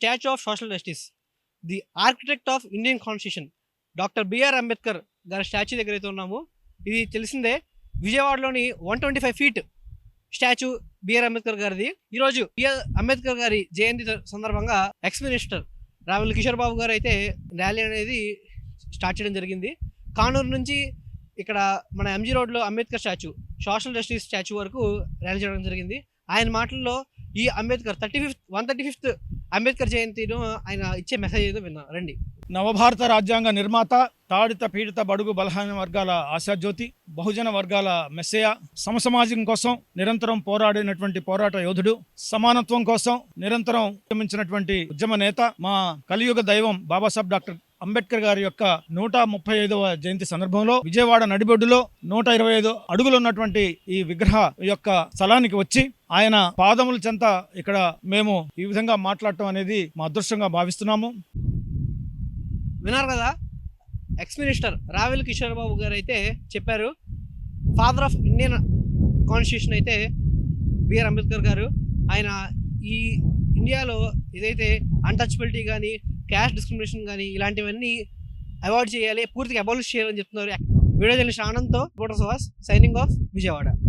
Statue of social justice, the architect of Indian constitution doctor BR Ambedkar గారి statue దగ్గర అయితే ఉన్నాము. ఇది తెలిసిందే, విజయవాడలోని 125 ఫీట్ స్టాచ్యూ బిఆర్ అంబేద్కర్ గారిది. ఈరోజు బిఆర్ అంబేద్కర్ గారి జయంతి సందర్భంగా ఎక్స్ మినిస్టర్ రావెల కిషోర్ బాబు గారు అయితే ర్యాలీ అనేది స్టార్ట్ చేయడం జరిగింది. కానూరు నుంచి ఇక్కడ మన ఎంజీ రోడ్లో Ambedkar statue, social justice statue వరకు ర్యాలీ చేయడం జరిగింది. ఆయన మాటల్లో ఈ అంబేద్కర్ 135th అంబేద్కర్ జయంతిను ఆయన ఇచ్చే మెసేజ్ ఏదో విన్నాం, రండి. నవభారత రాజ్యాంగ నిర్మాత, తాడిత పీడిత బడుగు బలహీన వర్గాల ఆశాజ్యోతి, బహుజన వర్గాల మెస్సయ, సమసమాజం కోసం నిరంతరం పోరాడినటువంటి పోరాట యోధుడు, సమానత్వం కోసం నిరంతరం ఉద్యమించినటువంటి ఉద్యమ నేత, మా కలియుగ దైవం బాబాసాహెబ్ డాక్టర్ అంబేద్కర్ గారి యొక్క 135వ జయంతి సందర్భంలో విజయవాడ నడిబొడ్డులో 125 అడుగులు ఉన్నటువంటి ఈ విగ్రహ యొక్క స్థలానికి వచ్చి ఆయన పాదముల చెంత ఇక్కడ మేము ఈ విధంగా మాట్లాడటం అనేది మా అదృష్టంగా భావిస్తున్నాము. విన్నారు కదా, ఎక్స్ మినిస్టర్ రావెల కిషోర్ బాబు గారు అయితే చెప్పారు, ఫాదర్ ఆఫ్ ఇండియన్ కాన్స్టిట్యూషన్ అయితే బిఆర్ అంబేద్కర్ గారు. ఆయన ఈ ఇండియాలో ఏదైతే అన్టచబిలిటీ కానీ, క్యాస్ట్ డిస్క్రిమినేషన్ కానీ ఇలాంటివన్నీ అవాయిడ్ చేయాలి, పూర్తిగా అబాలిష్ చేయాలని చెప్తున్నారు. వీడియో జర్నలిస్ట్ ఆనంద్తో reporter Suhas, signing off, Vijayawada.